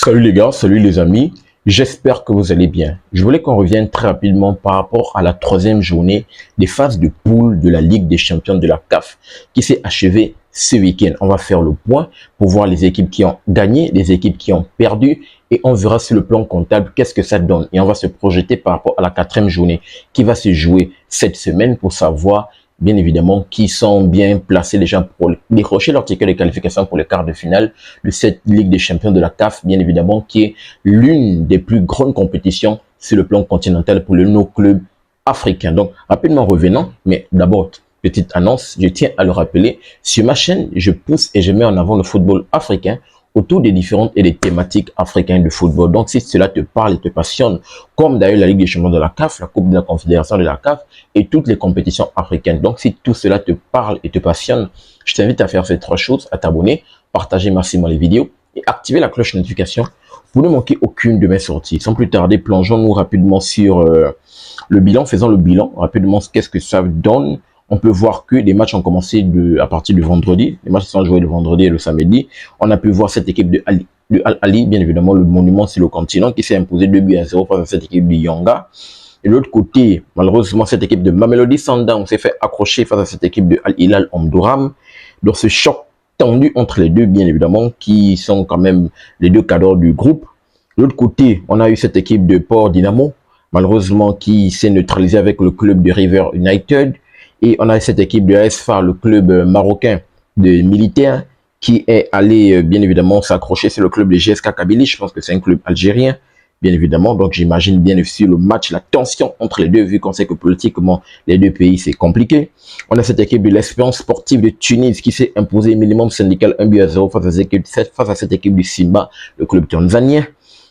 Salut les gars, salut les amis, j'espère que vous allez bien. Je voulais qu'on revienne très rapidement par rapport à la troisième journée des phases de poule de la Ligue des champions de la CAF qui s'est achevée ce week-end. On va faire le point pour voir les équipes qui ont gagné, les équipes qui ont perdu et on verra sur le plan comptable qu'est-ce que ça donne. Et on va se projeter par rapport à la quatrième journée qui va se jouer cette semaine pour savoir bien évidemment, qui sont bien placés les gens pour décrocher leur ticket de qualification pour les quarts de finale de cette Ligue des champions de la CAF, bien évidemment, qui est l'une des plus grandes compétitions sur le plan continental pour nos clubs africains. Donc, rapidement revenant, mais d'abord, petite annonce, je tiens à le rappeler, sur ma chaîne, je pousse et je mets en avant le football africain autour des différentes et des thématiques africaines de football. Donc, si cela te parle et te passionne, comme d'ailleurs la Ligue des champions de la CAF, la Coupe de la Confédération de la CAF et toutes les compétitions africaines. Donc, si tout cela te parle et te passionne, je t'invite à faire ces trois choses, à t'abonner, partager massivement les vidéos et activer la cloche de notification pour ne manquer aucune de mes sorties. Sans plus tarder, plongeons-nous rapidement sur le bilan. Faisons le bilan rapidement. Qu'est-ce que ça donne? On peut voir que les matchs ont commencé à partir du vendredi. Les matchs sont joués le vendredi et le samedi. On a pu voir cette équipe de Al-Ali, bien évidemment, le monument sur le continent, qui s'est imposé 2-0 face à cette équipe de Yanga. Et de l'autre côté, malheureusement, cette équipe de Mamelodi Sundowns s'est fait accrocher face à cette équipe de Al-Hilal Omdurman. Donc, ce choc tendu entre les deux, bien évidemment, qui sont quand même les deux cadres du groupe. De l'autre côté, on a eu cette équipe de Port Dynamo, malheureusement, qui s'est neutralisée avec le club de River United. Et on a cette équipe de AS FAR, le club marocain de militaires, qui est allé, bien évidemment, s'accrocher sur le club de GSK Kabylie. Je pense que c'est un club algérien, bien évidemment. Donc, j'imagine bien aussi le match, la tension entre les deux, vu qu'on sait que politiquement, les deux pays, c'est compliqué. On a cette équipe de l'Espérance sportive de Tunis qui s'est imposée minimum syndical 1-0 face à cette équipe du Simba, le club tanzanien.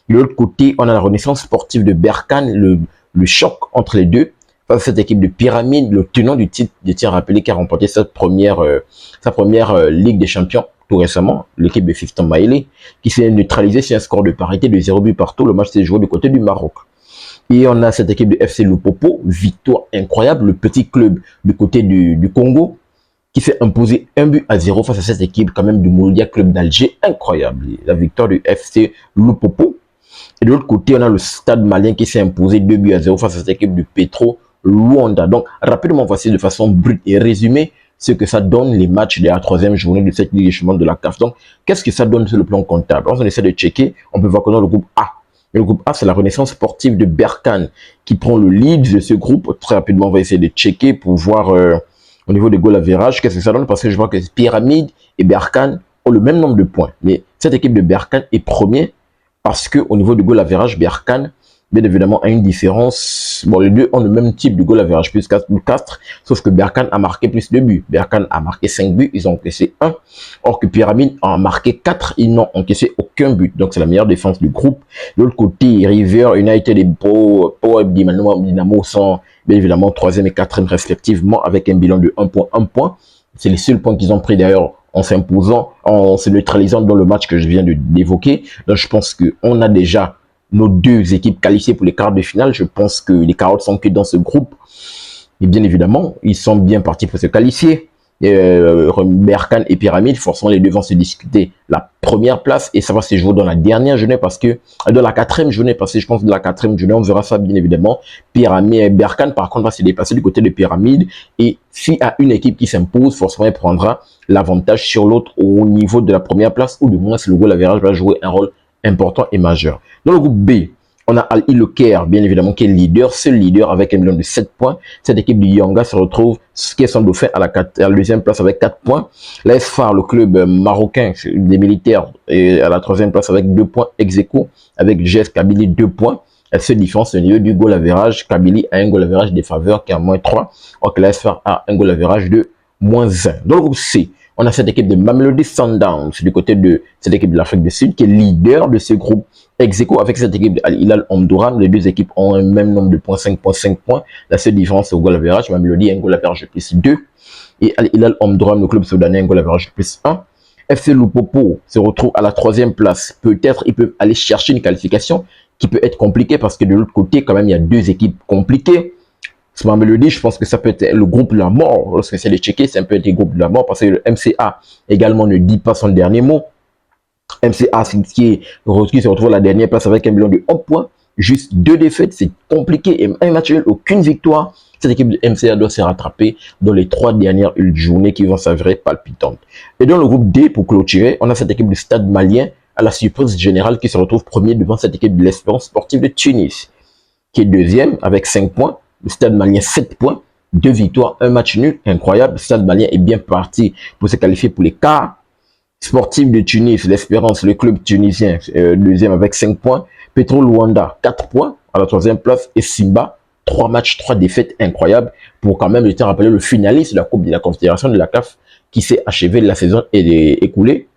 De l'autre côté, on a la Renaissance sportive de Berkane, le choc entre les deux. Cette équipe de Pyramide, le tenant du titre, je tiens à rappeler, qui a remporté sa première Ligue des champions tout récemment, l'équipe de Fiston Maïli, qui s'est neutralisée sur un score de parité de 0 but partout. Le match s'est joué du côté du Maroc. Et on a cette équipe de FC Lupopo, victoire incroyable, le petit club du côté du Congo, qui s'est imposé 1-0 face à cette équipe quand même du Mouloudia Club d'Alger, incroyable, la victoire du FC Lupopo. Et de l'autre côté, on a le Stade malien qui s'est imposé 2-0 face à cette équipe du Petro Luanda. Donc, rapidement, voici de façon brute et résumée ce que ça donne les matchs de la troisième journée de cette Ligue des champions de la CAF. Donc, qu'est-ce que ça donne sur le plan comptable? On essaie de checker, on peut voir que dans le groupe A, et le groupe A, c'est la Renaissance sportive de Berkane qui prend le lead de ce groupe. Très rapidement, on va essayer de checker pour voir au niveau des goal average, qu'est-ce que ça donne, parce que je vois que Pyramide et Berkane ont le même nombre de points. Mais cette équipe de Berkane est premier parce que au niveau du goal average, Berkane, bien évidemment, a une différence. Bon, les deux ont le même type de goal average, plus 4, sauf que Berkane a marqué plus de buts. Berkane a marqué 5 buts, ils ont encaissé 1. Or que Pyramide a marqué 4, ils n'ont encaissé aucun but. Donc, c'est la meilleure défense du groupe. De l'autre côté, River United et Power Dynamo sont, bien évidemment, 3e et 4e respectivement, avec un bilan de 1 point, 1 point. C'est les seuls points qu'ils ont pris d'ailleurs en s'imposant, en se neutralisant dans le match que je viens d'évoquer. Donc, je pense qu'on a déjà nos deux équipes qualifiées pour les quarts de finale. Je pense que les carottes sont que dans ce groupe. Et bien évidemment, ils sont bien partis pour se qualifier. Berkane et Pyramide, forcément, les deux vont se discuter la première place et ça va se jouer dans la dernière journée parce que, dans la quatrième journée, parce que je pense que dans la quatrième journée, on verra ça bien évidemment. Pyramide et Berkane, par contre, va se dépasser du côté de Pyramide et s'il y a une équipe qui s'impose, forcément, elle prendra l'avantage sur l'autre au niveau de la première place ou du moins, si le goal average va jouer un rôle important et majeur. Dans le groupe B, on a Al Hilal Caire, bien évidemment, qui est leader, seul leader avec un bilan de 7 points. Cette équipe du Yanga se retrouve, ce qui est son dauphin, à la deuxième place avec 4 points. L'AS FAR, le club marocain des militaires, est à la troisième place avec 2 points ex aequo, avec GS Kabylie 2 points. Elle se différence au niveau du goal average. Kabylie a un goal average des faveurs qui est à moins 3, alors que l'AS FAR a un goal average de moins 1. Dans le groupe C, on a cette équipe de Mamelodi Sundowns du côté de cette équipe de l'Afrique du Sud qui est leader de ce groupe ex aequo avec cette équipe de Al-Hilal Omdurman. Les deux équipes ont un même nombre de points, 5 points, 5 points. La seule différence c'est au goal average. Mamelodi a un goal average de plus 2 et Al-Hilal Omdurman, le club soudanais, a un goal average de plus 1. FC Lupopo se retrouve à la troisième place. Peut-être ils peuvent aller chercher une qualification qui peut être compliquée parce que de l'autre côté quand même il y a deux équipes compliquées. Mamelodi, je pense que ça peut être le groupe de la mort. Lorsque c'est de checker, c'est un peu le groupe de la mort parce que le MCA également ne dit pas son dernier mot. MCA qui se retrouve à la dernière place avec un bilan de 1 point. Juste 2 défaites, c'est compliqué. Et un match nul, aucune victoire. Cette équipe de MCA doit se rattraper dans les 3 dernières journées qui vont s'avérer palpitantes. Et dans le groupe D, pour clôturer, on a cette équipe du Stade Malien à la surprise générale qui se retrouve premier devant cette équipe de l'Espérance sportive de Tunis, qui est deuxième avec 5 points. Le Stade Malien 7 points, 2 victoires, 1 match nul, incroyable. Le Stade Malien est bien parti pour se qualifier pour les quarts. Sportif de Tunis, l'Espérance, le club tunisien, deuxième avec 5 points. Petro Luanda, 4 points à la 3e place. Et Simba, 3 matchs, 3 défaites, incroyables. Pour quand même, je tiens à rappeler le finaliste de la Coupe de la Confédération de la CAF qui s'est achevé la saison écoulée,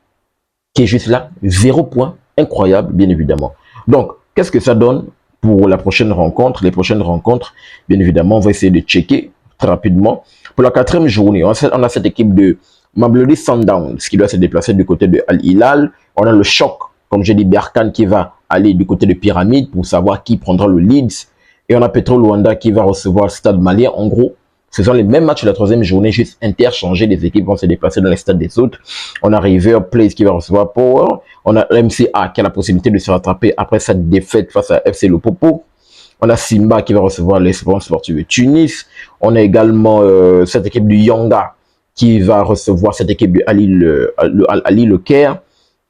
qui est juste là, 0 points, incroyable, bien évidemment. Donc, qu'est-ce que ça donne pour la prochaine rencontre? Les prochaines rencontres, bien évidemment, on va essayer de checker très rapidement. Pour la 4e journée, on a cette équipe de Mamelodi Sundowns qui doit se déplacer du côté de Al Hilal. On a le choc, comme j'ai dit, Berkane qui va aller du côté de Pyramide pour savoir qui prendra le Leeds. Et on a Petro Luanda qui va recevoir le Stade Malien. En gros, ce sont les mêmes matchs de la 3e journée, juste interchangés. Les équipes vont se déplacer dans les stades des autres. On a River Plate qui va recevoir Power. On a MCA qui a la possibilité de se rattraper après sa défaite face à FC Le Popo. On a Simba qui va recevoir l'Espérance sportive de Tunis. On a également cette équipe du Yanga qui va recevoir cette équipe de Ali Le Caire.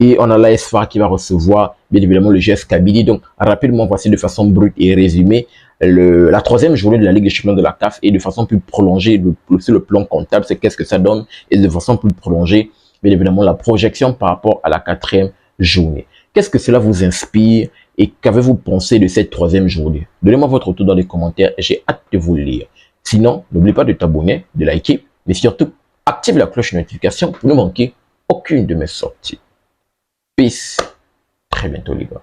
Et on a l'ASFA qui va recevoir, bien évidemment, le GS Kabylie. Donc, rapidement, voici de façon brute et résumée la 3e journée de la Ligue des Champions de la CAF et de façon plus prolongée, sur le plan comptable, c'est qu'est-ce que ça donne et de façon plus prolongée, bien évidemment, la projection par rapport à la 4e journée. Qu'est-ce que cela vous inspire et qu'avez-vous pensé de cette 3e journée? Donnez-moi votre retour dans les commentaires et j'ai hâte de vous le lire. Sinon, n'oubliez pas de t'abonner, de liker, mais surtout, active la cloche de notification pour ne manquer aucune de mes sorties. Peace. Très bientôt les gars.